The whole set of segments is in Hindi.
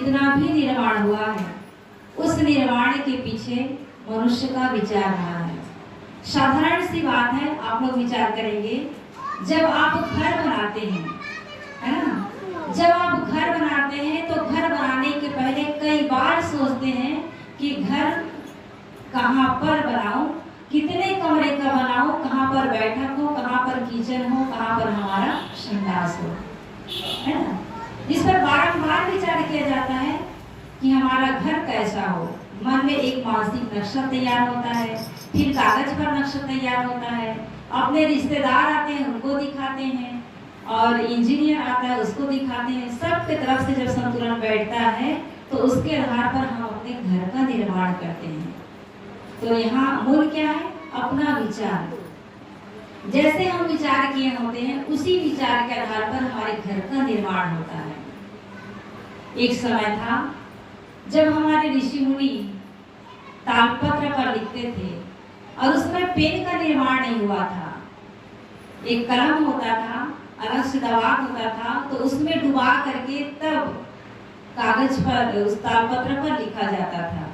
जितना भी निर्माण हुआ है उस निर्माण के पीछे मनुष्य का विचार रहा है। साधारण सी बात है, आप लोग विचार करेंगे, जब आप घर बनाते हैं, है ना, जब आप घर बनाते हैं तो घर बनाने के पहले कई बार सोचते हैं कि घर कहाँ पर बनाऊं, कितने कमरे का बनाऊं, कहाँ पर बैठक हो, कहाँ पर किचन हो, कहाँ पर हमारा संडास हो, है ना। इस पर बारंबार विचार किया जाता है कि हमारा घर कैसा हो। मन में एक मानसिक नक्शा तैयार होता है, फिर कागज पर नक्शा तैयार होता है, अपने रिश्तेदार आते हैं उनको दिखाते हैं, और इंजीनियर आता है उसको दिखाते हैं। सबके तरफ से जब संतुलन बैठता है तो उसके आधार पर हम अपने घर का निर्माण करते हैं। तो यहाँ मूल क्या है? अपना विचार। जैसे हम विचार किए होते हैं उसी विचार के आधार पर हमारे घर का निर्माण होता है। एक समय था जब हमारे ऋषि मुनि तालपत्र पर लिखते थे और उसमें पेन का निर्माण नहीं हुआ था। एक कलम होता था, अलग से दवात होता था, तो उसमें डुबा करके तब कागज पर, उस तालपत्र पर लिखा जाता था।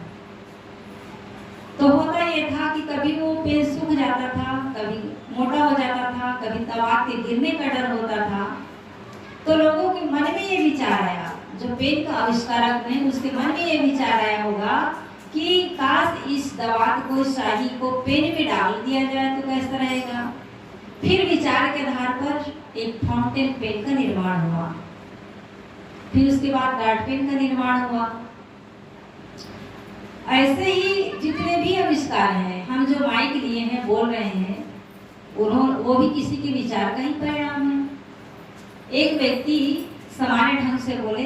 तो होता ये था कि कभी वो पेन सूख जाता था, कभी मोटा हो जाता था, कभी दवात के गिरने का डर होता था। तो लोगों के मन में ये विचार आया, जो पेन का आविष्कारक है उसके मन में ये विचार आया होगा कि काश इस दवात को, शाही को पेन में डाल दिया जाए तो कैसा रहेगा। फिर विचार के आधार पर एक फाउंटेन पेन का निर्माण हुआ, फिर उसके बाद डॉट पेन का निर्माण हुआ। ऐसे ही जितने भी आविष्कार हैं, हम जो माइक लिए हैं, बोल रहे हैं, वो भी किसी के विचार का ही परिणाम है। एक व्यक्ति सामान्य ढंग से बोले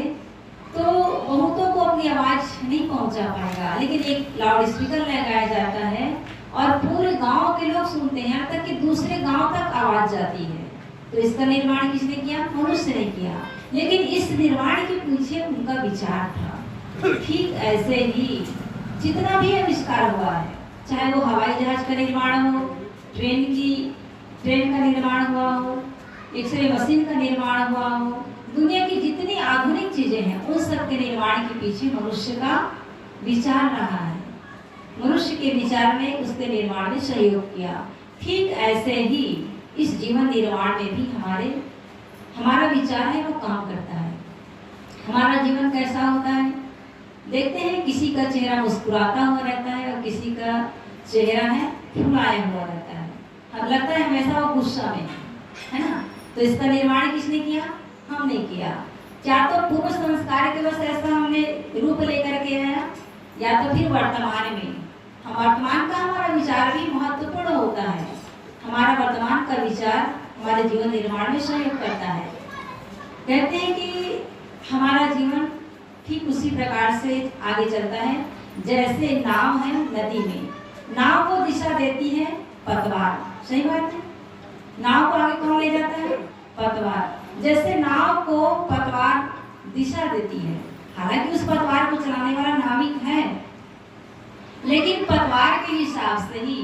तो बहुतों को अपनी आवाज नहीं पहुंचा पाएगा, लेकिन एक लाउड स्पीकर लगाया जाता है और पूरे गांव के लोग सुनते हैं, यहाँ तक कि दूसरे गांव तक आवाज जाती है। तो इसका निर्माण किसने किया? मनुष्य ने किया, लेकिन इस निर्माण के पीछे उनका विचार था। ठीक ऐसे ही जितना भी आविष्कार हुआ है, चाहे वो हवाई जहाज का निर्माण हो, ट्रेन का निर्माण हुआ हो, एक्सरे मशीन का निर्माण हुआ हो, दुनिया की जितनी आधुनिक चीजें हैं उन सब के निर्माण के पीछे मनुष्य का विचार रहा है। मनुष्य के विचार ने उसके निर्माण में सहयोग किया। ठीक ऐसे ही इस जीवन निर्माण में भी हमारा विचार है वो काम करता है। हमारा जीवन कैसा होता है? देखते हैं, किसी का चेहरा मुस्कुराता हुआ रहता है और किसी का चेहरा है फुलाया हुआ रहता है। अब लगता है हमेशा वो गुस्सा में है ना। तो इसका निर्माण किसने किया? हमने किया। क्या तो पूर्व संस्कार के वश ऐसा हमने रूप लेकर के आया, या तो फिर वर्तमान में वर्तमान का हमारा विचार भी महत्वपूर्ण होता है। हमारा वर्तमान का विचार हमारे जीवन निर्माण में सहयोग करता है। कहते हैं कि हमारा जीवन ठीक उसी प्रकार से आगे चलता है जैसे नाव है नदी में। नाव को दिशा देती है पतवार, सही बात है। नाव को आगे कौन ले जाता है? पतवार। जैसे नाव को पतवार दिशा देती है, हालांकि उस पतवार को चलाने वाला नाविक है, लेकिन पतवार के हिसाब से ही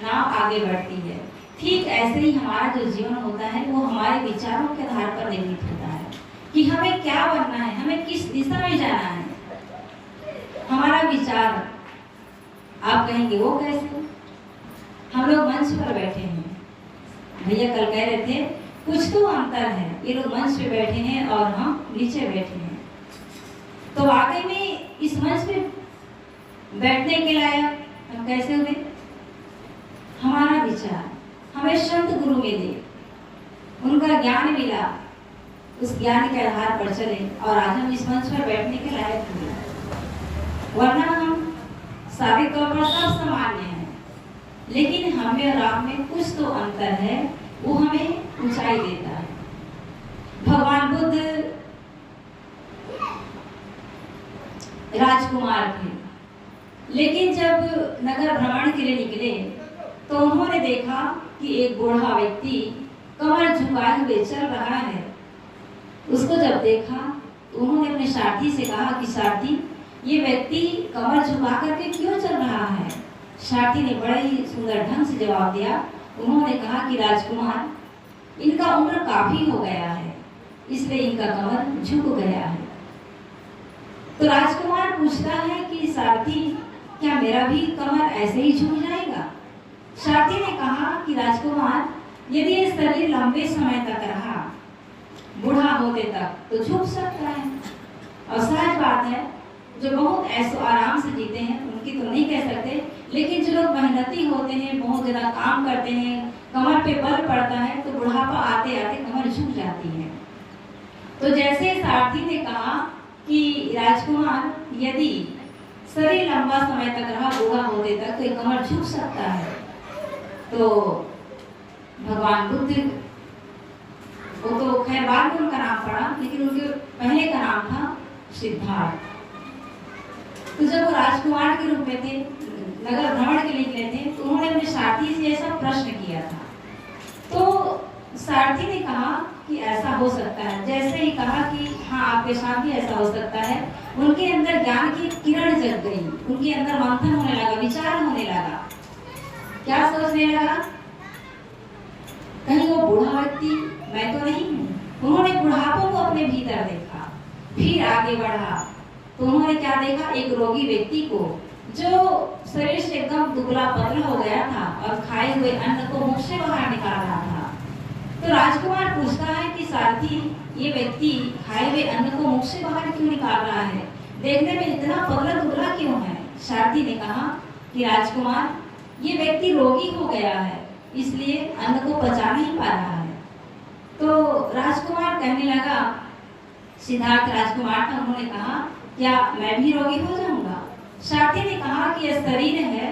नाव आगे बढ़ती है। ठीक ऐसे ही हमारा जो जीवन होता है वो हमारे विचारों के आधार पर निर्मित होता है कि हमें क्या बनना है, हमें किस दिशा में जाना है। हमारा विचार, आप कहेंगे वो कैसे? हम लोग मंच पर बैठे हैं, भैया कल कह रहे थे कुछ तो अंतर है, ये लोग मंच पे बैठे हैं और हम नीचे बैठे हैं। तो वाकई में इस मंच पे बैठने के लायक हम कैसे हुए? हमारा विचार, हमें संत गुरु मिले, उनका ज्ञान मिला, उस ज्ञान के आधार पर चले और आज हम इस मंच पर बैठने के लायक हुए। वरना हम सारे तौर पर सब सामान्य हैं, लेकिन हमें और आप में कुछ तो अंतर है, वो हमें ऊंचाई देता है। भगवान बुद्ध राजकुमार थे, लेकिन जब नगर भ्रमण के लिए निकले तो उन्होंने देखा कि एक बूढ़ा व्यक्ति कमर झुकाए हुए चल रहा है। उसको जब देखा तो उन्होंने अपने सारथी से कहा कि सारथी, ये व्यक्ति कमर झुका करके क्यों चल रहा है? सारथी ने बड़े ही सुंदर ढंग से जवाब दिया। उन्होंने कहा कि राजकुमार, इनका उम्र काफी हो गया है, इसलिए इनका कमर झुक गया है। तो राजकुमार पूछता है कि सारथी, क्या मेरा भी कमर ऐसे ही झुक जाएगा? सारथी ने कहा कि राजकुमार, यदि ये शरीर लंबे समय तक रहा, बूढ़ा होते तक, तो झुक सकता है। और सहज बात है, जो बहुत ऐसो आराम से जीते हैं उनकी तो नहीं कह सकते, लेकिन जो लोग मेहनती होते हैं, बहुत ज़्यादा काम करते हैं, कमर पे बल पड़ता है, तो बुढ़ापा आते आते कमर झुक जाती है। तो जैसे सारथी ने कहा कि राजकुमार, यदि शरीर लंबा समय तक रहा, बूढ़ा होते तक, तो कमर झुक सकता है। तो भगवान बुद्ध, वो तो खैर बाद में उनका नाम पड़ा, लेकिन उनके पहले का नाम था सिद्धार्थ। तो जब वो राजकुमार के रूप में थे, नगर भ्रमण के लिए निकले थे, तो उन्होंने अपने सारथी से ऐसा प्रश्न किया था। तो सारथी ने कहा कि ऐसा हो सकता है। जैसे ही कहा कि हाँ, आपके साथ भी ऐसा हो सकता है, उनके अंदर ज्ञान की किरण जग गई, उनके अंदर मंथन होने लगा, विचार होने लगा। क्या सोचने लगा? कहीं वो बूढ़ा व्यक्ति मैं तो नहीं हूँ। उन्होंने बुढ़ापे को अपने भीतर देखा, फिर आगे बढ़ा तो उन्होंने क्या देखा? एक रोगी व्यक्ति को, जो शरीर से एकदम दुबला पतला हो गया था और खाए हुए अन्न को मुख से बाहर निकाल रहा था। तो राजकुमार पूछता है कि सारथी, ये व्यक्ति खाए हुए अन्न को मुख से बाहर क्यों निकाल रहा है? देखने में इतना पतला दुबला क्यों है? सारथी ने कहा कि राजकुमार, ये व्यक्ति रोगी हो गया है, इसलिए अन्न को पचा नहीं पा रहा है। तो राजकुमार कहने लगा, सिद्धार्थ राजकुमार था, उन्होंने कहा, क्या मैं भी रोगी हो जाऊंगा? सारथी ने कहा कि यह शरीर है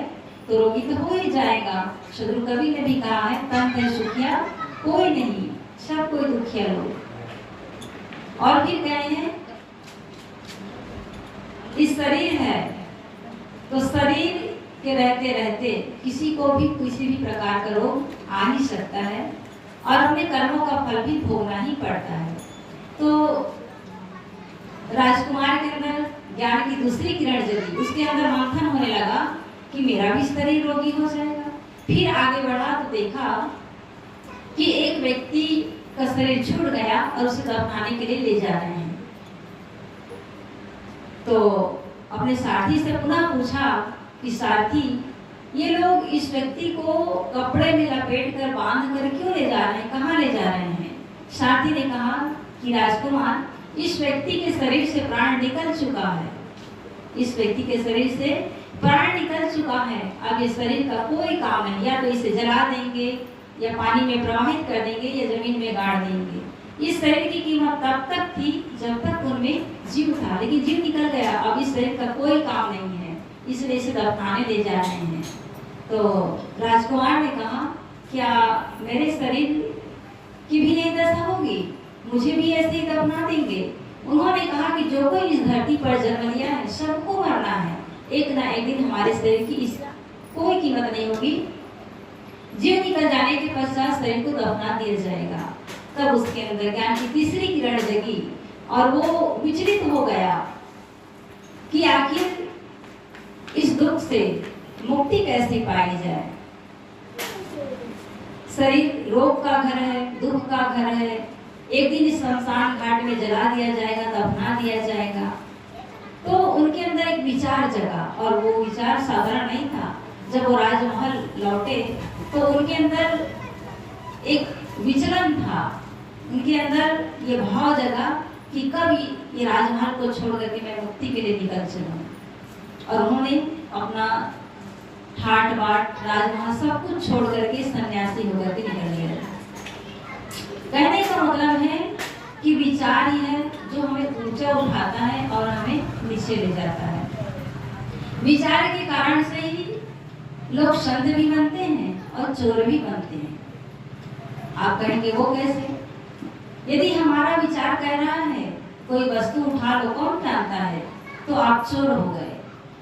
तो रोगी तो हो ही जाएगा। सदगुरु कवि ने भी कहा है, तन है सुखिया कोई नहीं, सब कोई दुखिया लोग। और फिर कहे हैं, इस शरीर है तो शरीर के रहते रहते किसी को भी किसी भी प्रकार का रोग आ ही सकता है और अपने कर्मों का फल भी भोगना ही पड़ता है। तो राजकुमार के अंदर ज्ञान की दूसरी किरण जगी, उसके अंदर मंथन होने लगा कि मेरा भी शरीर रोगी हो जाएगा। फिर आगे बढ़ा तो देखा कि एक व्यक्ति का शरीर छूट गया और उसे दफनाने के लिए ले जा रहे हैं। तो अपने सारथी से पुनः पूछा कि सारथी, ये लोग इस व्यक्ति को कपड़े में लपेट कर बांध कर क्यों ले जा रहे हैं, कहाँ ले जा रहे हैं? सारथी ने कहा कि राजकुमार, इस व्यक्ति के शरीर से प्राण निकल चुका है, इस व्यक्ति के शरीर से प्राण निकल चुका है। अब ये शरीर का कोई काम नहीं, या तो इसे जला देंगे या पानी में प्रवाहित कर देंगे या जमीन में गाड़ देंगे। इस शरीर की कीमत तब तक थी जब तक उनमें जीव था, लेकिन जीव निकल गया, अब इस शरीर का कोई काम नहीं है, इसलिए इसे दफनाने ले जा रहे हैं। तो राजकुमार ने कहा, क्या मेरे शरीर की भी यही दशा होगी, मुझे भी ऐसे ही दफना देंगे? उन्होंने कहा कि जो कोई इस धरती पर जन्म लिया है, सबको मरना है, एक ना एक दिन हमारे शरीर की इस कोई कीमत नहीं होगी। जीव निकल जाने के पश्चात शरीर को दफना दिया जाएगा। तब उसके अंदर ज्ञान की तीसरी किरण जगी और वो विचलित हो गया कि आखिर इस दुख से मुक्ति कैसे पाई जाए। शरीर रोग का घर है, दुख का घर है, एक दिन इस शमशान घाट में जला दिया जाएगा, दफना दिया जाएगा। तो उनके अंदर एक विचार जगा और वो विचार साधारण नहीं था। जब वो राजमहल लौटे तो उनके अंदर एक विचलन था, उनके अंदर ये भाव जगा कि कब ये राजमहल को छोड़ करके मैं मुक्ति के लिए निकल चलूं। और उन्होंने अपना ठाट बाट राजमहल सब कुछ छोड़ करके सन्यासी होकर के निकल गए। कहने का मतलब है कि विचार ही है जो हमें ऊंचा उठाता है और हमें नीचे ले जाता है। विचार के कारण से ही लोग संत भी बनते हैं और चोर भी बनते हैं। आप कहेंगे वो कैसे? यदि हमारा विचार कह रहा है कोई वस्तु उठा लो, कौन जानता है, तो आप चोर हो गए।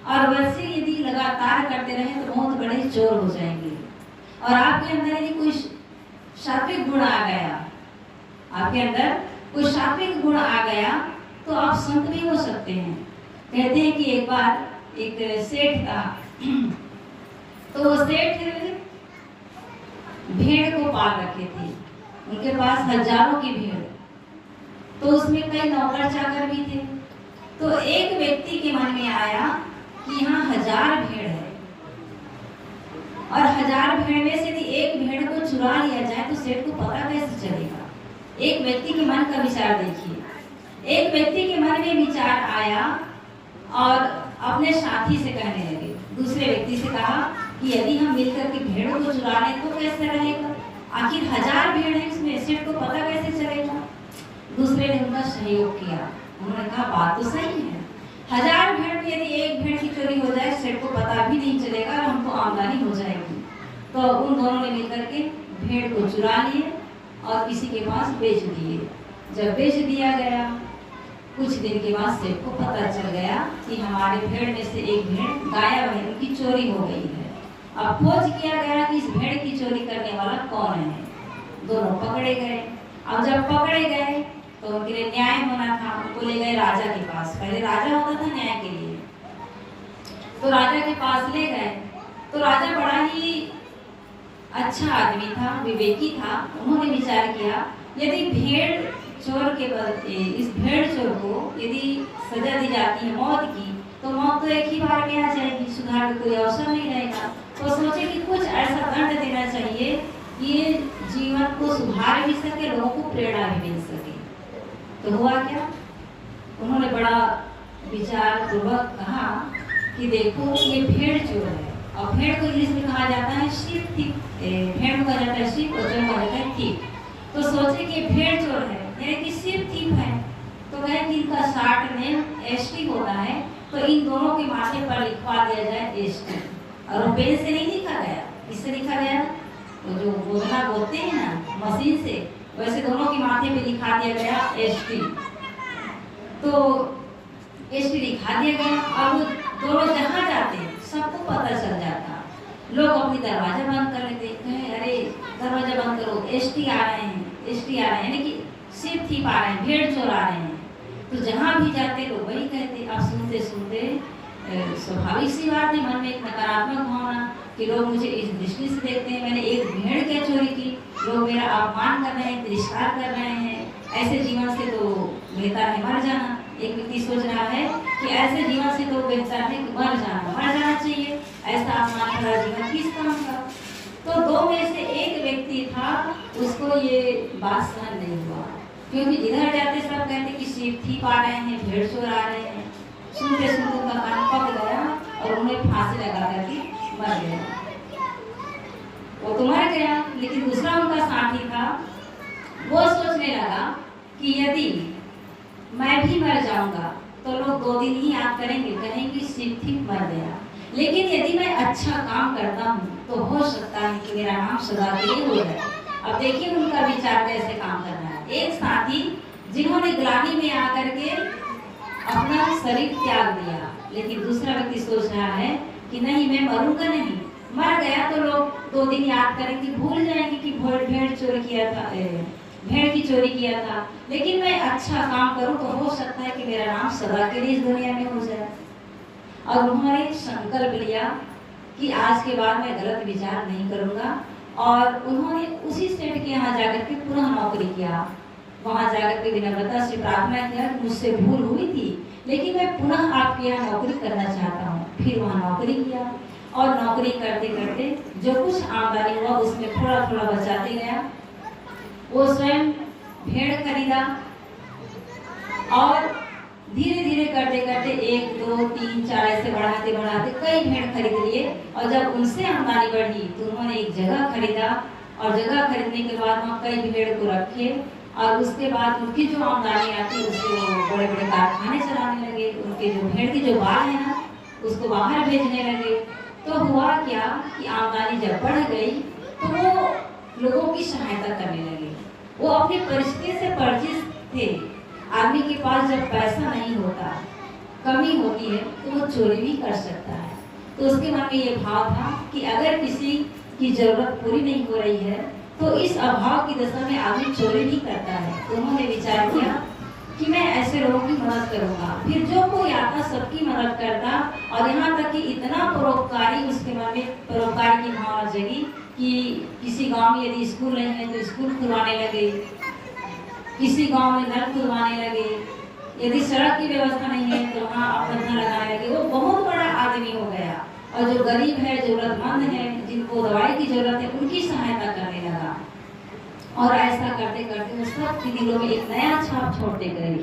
और वैसे यदि लगातार करते रहे तो बहुत बड़े चोर हो जाएंगे। और आपके अंदर यदि कोई सात्विक गुण आ गया, आपके अंदर कोई सात्विक गुण आ गया तो आप संत भी हो सकते हैं। कहते हैं कि एक बार एक सेठ था, तो वो सेठ भेड़ को पाल रखे थे, उनके पास हजारों की भेड़, तो उसमें कई नौकर चाकर भी थे। तो एक व्यक्ति के मन में आया कि यहाँ 1000 भेड़ है और 1000 भेड़ में से यदि एक भेड़ को चुरा लिया जाए तो सेठ को पता कैसे चलेगा। एक व्यक्ति के मन का विचार देखिए। एक व्यक्ति के मन में विचार आया और अपने साथी से कहने लगे, दूसरे व्यक्ति से कहा कि यदि हम मिलकर के भेड़ों को चुरा लें तो कैसे रहेगा, आखिर 1000 भेड़ है, इसमें सेठ को पता कैसे चलेगा। दूसरे ने उनका सहयोग किया, उन्होंने कहा बात तो सही है, 1000 भेड़ में यदि एक भेड़ की चोरी हो जाए सेठ को पता भी नहीं चलेगा और हमको आमदनी हो जाएगी। तो उन दोनों ने मिलकर के भेड़ को चुरा लिए और किसी के पास बेच दिए। जब बेच दिया गया कुछ दिन के बाद सेठ को पता चल गया कि हमारे भेड़ में से एक भेड़ गायब है, उनकी चोरी हो गई है। अब खोज किया गया कि इस भेड़ की चोरी करने वाला कौन है। दोनों पकड़े गए। अब जब पकड़े गए तो उनके लिए न्याय होना था, उनको ले गए राजा के पास। पहले राजा होता था न्याय के लिए, तो राजा के पास ले गए। तो राजा बड़ा ही अच्छा आदमी था, विवेकी था। उन्होंने विचार किया यदि भेड़ चोर के बदले इस भेड़ चोर को यदि सजा दी जाती है मौत की, तो मौत तो एक ही बार में आ जाएगी, सुधार का कोई अवसर नहीं रहेगा। तो सोचे कि कुछ ऐसा दंड देना चाहिए कि ये जीवन को सुधार भी सके, लोगों को प्रेरणा भी मिल सके। तो हुआ क्या, उन्होंने बड़ा विचार पूर्वक कहा कि देखो ये भेड़ चोर है, और भेड़ को इंग्लिश में कहा जाता है शीप थीफ, भेड़ को कहा जाता है शीप और चोर कहा जाता है थीफ। तो सोचे कि भेड़ चोर है यानी कि शीप थीफ है, तो कहे कि इनका शार्ट नेम एसटी होता है, तो इन दोनों के माथे पर लिखवा दिया जाए एसटी। और वो पेन से नहीं लिखा गया, इससे लिखा गया तो जो गोदना बोलते हैं ना मशीन से, वैसे दोनों के माथे पे लिखा दिया गया एसटी। तो एसटी लिखा दिया गया और वो दोनों जहाँ जाते सबको पता चल जाता। लोग अपनी दरवाजा बंद कर लेते, कहे अरे दरवाजा बंद करो, एसटी आ रहे हैं, एसटी आ रहे हैं, यानी कि शीप थीफ आ रहे हैं, भेड़ चोर आ रहे हैं। तो जहाँ भी जाते लोग वही कहते। अब सुनते सुनते स्वाभाविक सी बात है, मन में एक नकारात्मक भावना कि लोग मुझे इस दृष्टि से देखते हैं, मैंने एक भेड़ क्या चोरी की, लोग मेरा अपमान कर रहे हैं, तिरस्कार कर रहे हैं, ऐसे जीवन से तो बेहतर है मर जाना। एक व्यक्ति सोच रहा है कि ऐसे जीवन से तो बेहतर है कि मर जाना चाहिए, ऐसा अपमान भरा जीवन किस काम का। तो दो में से एक व्यक्ति था, उसको ये बात सहन नहीं हुआ, क्योंकि जिधर जाते सब कहते कि शीप थीफ आ रहे हैं, भेड़ चोर आ रहे हैं। सुनते सुनते उनका कान पक गया और उन्हें फांसी लगा करके मर गया। वो तो मर गया, लेकिन दूसरा उनका साथी था, वो सोचने लगा कि यदि मैं भी मर जाऊंगा तो लोग 2 दिन ही याद करेंगे, कहेंगे शीप थीफ मर गया। लेकिन यदि मैं अच्छा काम करता हूँ तो हो सकता है कि मेरा नाम सदा के लिए हो जाए। अब देखिए उनका विचार कैसे काम कर रहा है। एक साथी जिन्होंने ग्लानि में आकर के अपना शरीर त्याग दिया, लेकिन दूसरा व्यक्ति सोच रहा है कि नहीं मैं मरूंगा नहीं, मर गया तो लोग 2 दिन याद करेंगे, भूल जाएंगे कि भेड़ चोरी किया था, भेड़ की चोरी किया था। लेकिन मैं अच्छा काम करूं तो हो सकता है कि मेरा नाम सदा के लिए इस दुनिया में हो जाए। और उन्होंने संकल्प लिया कि आज के बाद मैं गलत विचार नहीं करूंगा, और उन्होंने उसी सेठ के यहाँ जाकर के पुनः नौकरी किया। वहाँ जाकर के विनम्रता से प्रार्थना किया कि मुझसे भूल हुई थी, लेकिन मैं पुनः आपके यहाँ नौकरी करना चाहता हूँ। फिर वहाँ नौकरी किया और नौकरी करते करते जो कुछ आमदनी हुआ उसमें थोड़ा थोड़ा बचाते गया। वो स्वयं भेड़ खरीदा और धीरे धीरे करते करते 1, 2, 3, 4 ऐसे बढ़ाते बढ़ाते कई भेड़ खरीद लिए। और जब उनसे आमदनी बढ़ी तो उन्होंने एक जगह खरीदा, और जगह खरीदने के बाद वहाँ कई भेड़ को रखे, और उसके बाद उनकी जो आमदनी आती उससे वो बड़े बड़े कारखाने चलाने लगे। उनके जो भेड़ की जो बाल है ना उसको बाहर भेजने लगे। तो हुआ क्या कि आमदनी जब बढ़ गई तो वो लोगों की सहायता करने लगे। वो अपनी परिस्थिति से परिचित थे। आदमी के पास जब पैसा नहीं होता, कमी होती है, तो वो चोरी भी कर सकता है। तो उसके मन में ये भाव था कि अगर किसी की जरूरत पूरी नहीं हो रही है तो इस अभाव की दशा में आदमी चोरी नहीं करता है। तो उन्होंने विचार किया कि मैं ऐसे लोगों की मदद करूंगा। फिर जो कोई आता सबकी मदद करता, और यहाँ तक कि इतना परोपकारी उसके मन में परोपकार की भावना जगी कि किसी गांव में यदि स्कूल नहीं है तो स्कूल खुलवाने लगे, किसी गांव में नल खुलवाने लगे, यदि सड़क की व्यवस्था नहीं है और जो गरीब है, जरूरतमंद है, जिनको दवाई की जरूरत है, उनकी सहायता करने लगा। और ऐसा करते करते वो सबके दिलों में एक नया छाप छोड़ते गए।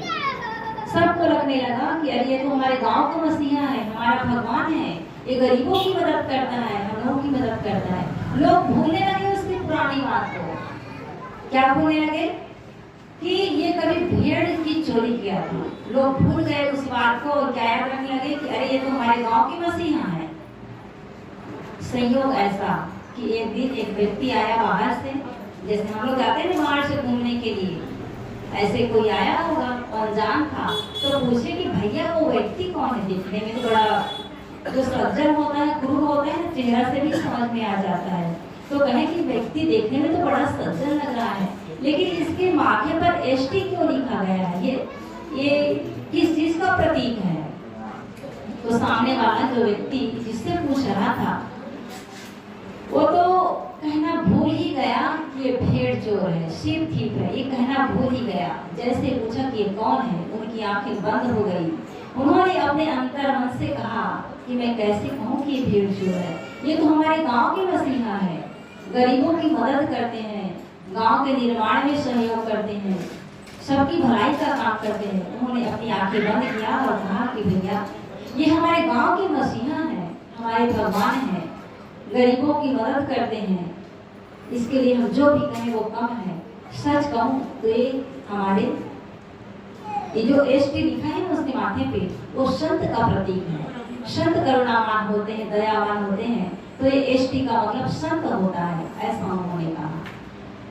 सबको लगने लगा कि अरे ये तो हमारे गांव का मसीहा है, हमारा भगवान है, ये गरीबों की मदद करता है, हम लोगों की मदद करता है। लोग भूलने लगे उसकी पुरानी बात को। क्या भूलने लगे? कि ये कभी भेड़ की चोरी किया था। लोग भूल गए उस बात को और क्या याद रखने लगे कि अरे ये तो हमारे गांव की मसीहा है। संयोग ऐसा कि एक दिन एक व्यक्ति आया बाहर से, जैसे हम लोग जाते हैं बाहर से घूमने के लिए, ऐसे कोई आया होगा, अनजान था, तो पूछे कि भैया वो व्यक्ति कौन है? दिखने में तो बड़ा जो सज्जन होता है, गुरु होता है, चेहरा से भी समझ में आ जाता है। तो कहे कि व्यक्ति देखने में तो बड़ा सज्जन लग रहा है, लेकिन इसके माथे पर एसटी क्यों लिखा गया है? ये किस चीज का प्रतीक है? तो सामने वाला जो व्यक्ति जिससे पूछ रहा था वो तो कहना भूल ही गया कि ये भेड़ चोर है, शिव थीप है, ये कहना भूल ही गया। जैसे पूछा कि ये कौन है, उनकी आंखें बंद हो गई। उन्होंने अपने अंतर मन से कहा कि मैं कैसे कहूँ कि ये भेड़ चोर है, ये तो हमारे गांव के मसीहा है, गरीबों की मदद करते हैं, गांव के निर्माण में सहयोग करते हैं, सबकी भलाई का काम करते हैं। उन्होंने अपनी आंखें बंद किया और कहा कि भैया ये हमारे गांव के मसीहा है, हमारे भगवान है, गरीबों की मदद करते हैं, इसके लिए हम जो भी कहें वो कम है। सच कहूँ तो ये हमारे ये जो एसटी लिखा है ना उसके माथे पे, वो संत का प्रतीक है। संत करुणावान होते हैं, दयावान होते हैं, तो ये एसटी का मतलब संत होता है, ऐसा उन्होंने कहा।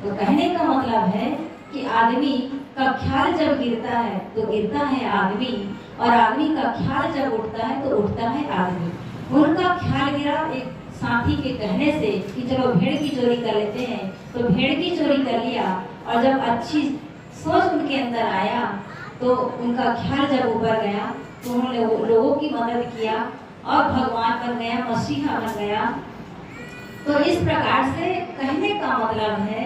तो कहने का मतलब है कि आदमी का ख्याल जब गिरता है तो गिरता है आदमी, और आदमी का ख्याल जब उठता है तो उठता है आदमी। उनका ख्याल गिरा एक साथी के कहने से कि चलो भेड़ की चोरी कर लेते हैं, तो भेड़ की चोरी कर लिया। और जब अच्छी सोच उनके अंदर आया तो उनका ख्याल जब ऊपर गया तो उन्होंने लोगों की मदद किया और भगवान बन गया, मसीहा बन गया। तो इस प्रकार से कहने का मतलब है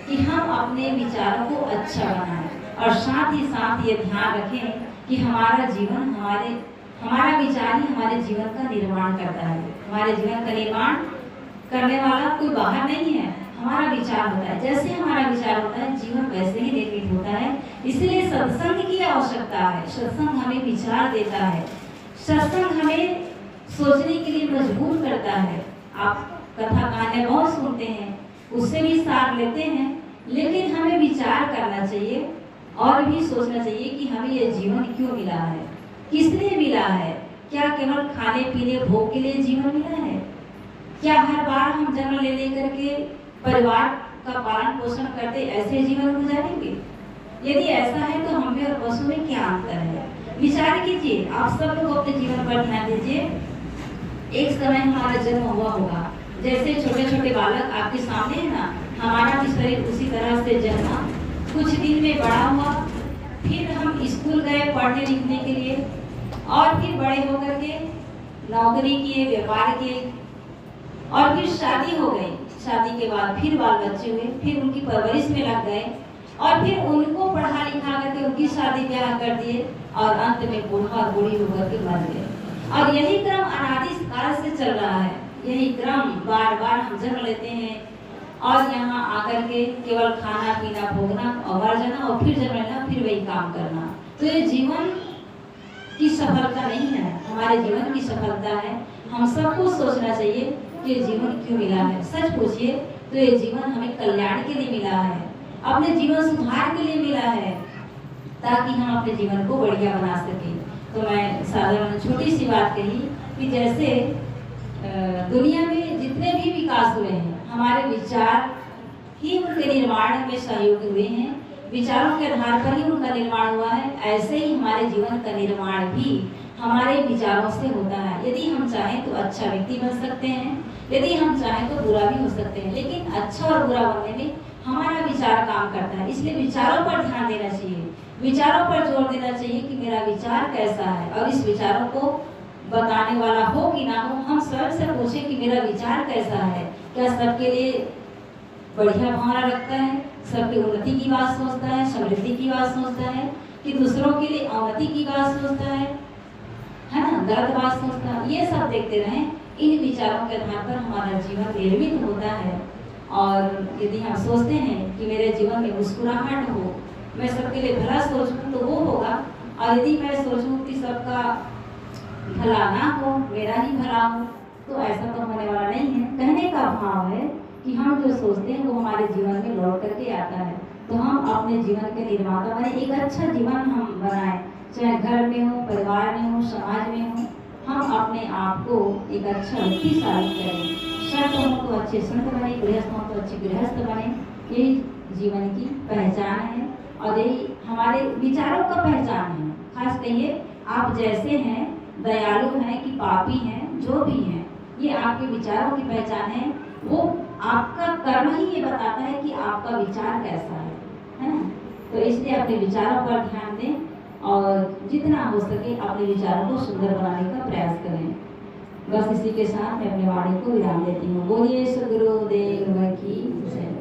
कि हम अपने विचारों को अच्छा बनाएं और साथ ही साथ ये ध्यान रखें कि हमारा जीवन हमारा विचार ही हमारे जीवन का निर्माण करता है। हमारे जीवन का निर्माण करने वाला कोई बाहर नहीं है, हमारा विचार होता है। जैसे हमारा विचार होता है जीवन वैसे ही निर्मित होता है। इसलिए सत्संग की आवश्यकता है। सत्संग हमें विचार देता है, सत्संग हमें सोचने के लिए मजबूर करता है। आप कथा कहानियां बहुत सुनते हैं, उससे भी सार लेते हैं, लेकिन हमें विचार करना चाहिए और भी सोचना चाहिए कि हमें ये जीवन क्यों मिला है, किस लिए मिला है। क्या केवल खाने पीने भोग के लिए जीवन मिला है? क्या हर बार हम जन्म ले लेकर के परिवार का पालन पोषण करते ऐसे जीवन गुजारेंगे? यदि ऐसा है तो हम में और पशु में क्या अंतर है? विचार कीजिए। आप सब लोग अपने जीवन पर ध्यान दीजिए। एक समय हमारा जन्म हुआ होगा, जैसे छोटे छोटे बालक आपके सामने है ना, हमारा भी शरीर उसी तरह से जन्मा, कुछ दिन में बड़ा हुआ, फिर हम स्कूल गए पढ़ने लिखने के लिए, और फिर बड़े होकर के नौकरी किए, व्यापार किए, और फिर शादी हो गई। शादी के बाद फिर बाल बच्चे हुए, फिर उनकी परवरिश में लग गए, और फिर उनको पढ़ा लिखा करके उनकी शादी ब्याह कर दिए, और अंत में बूढ़ा और बूढ़ी होकर के मर गए। और यही क्रम अनादि काल से चल रहा है। यही क्रम बार बार हम जन्म लेते हैं और यहाँ आकर के केवल खाना पीना भोगना और मर जाना, और फिर जन्म लेना, फिर वही काम करना। तो ये जीवन की सफलता नहीं है, हमारे जीवन की सफलता है। हम सबको सोचना चाहिए कि ये जीवन क्यों मिला है। सच पूछिए तो ये जीवन हमें कल्याण के लिए मिला है, अपने जीवन सुधार के लिए मिला है, ताकि हम अपने जीवन को बढ़िया बना सकें। तो मैं साधारण छोटी सी बात कही कि जैसे दुनिया में जितने भी विकास हुए हैं, हमारे विचार ही उनके निर्माण में सहयोगी हुए हैं, विचारों के आधार पर ही उनका निर्माण हुआ है। ऐसे ही हमारे जीवन का निर्माण भी हमारे विचारों से होता है। यदि हम चाहें तो अच्छा व्यक्ति बन सकते हैं, यदि हम चाहें तो बुरा भी हो सकते हैं, लेकिन अच्छा और बुरा बनने में हमारा विचार काम करता है। इसलिए विचारों पर ध्यान देना चाहिए, विचारों पर जोर देना चाहिए कि मेरा विचार कैसा है, और इस विचारों को बताने वाला हो कि ना हो, हम स्वयं से पूछें कि मेरा विचार कैसा है। क्या सबके लिए बढ़िया भावना रखता है, सबकी उन्नति की बात सोचता है, समृद्धि की बात सोचता है, कि दूसरों के लिए अवनति की बात सोचता है ना, गलत बात सोचता है? ये सब देखते रहें इन विचारों के आधार पर हमारा जीवन निर्मित होता है। और यदि हम सोचते हैं कि मेरे जीवन में मुस्कुराहट हो, मैं सबके लिए भला सोचूं तो वो होगा, और यदि मैं सोचूं कि सबका भला ना हो, मेरा ही भला हो, तो ऐसा तो होने वाला नहीं है। कहने का भाव है कि हम जो सोचते हैं वो हमारे जीवन में लौट करके आता है। तो हम अपने जीवन के निर्माता बने, एक अच्छा जीवन हम बनाएं, चाहे घर में हो, परिवार में हो, समाज में हो। हम अपने आप को एक अच्छा व्यक्ति साबित करें। संत हो तो अच्छे संत बने, गृहस्थ हो तो अच्छे गृहस्थ बने। यही जीवन की पहचान है और यही हमारे विचारों का पहचान है। खास कहिए आप जैसे हैं, दयालु हैं कि पापी हैं, जो भी हैं, ये आपके विचारों की पहचान है। वो आपका कर्म ही ये बताता है कि आपका विचार कैसा है ना। तो इसलिए अपने विचारों पर ध्यान दें और जितना हो सके अपने विचारों को सुंदर बनाने का प्रयास करें। बस इसी के साथ मैं अपने वाणी को विराम देती हूँ। बोलिए सद्गुरुदेव की जय।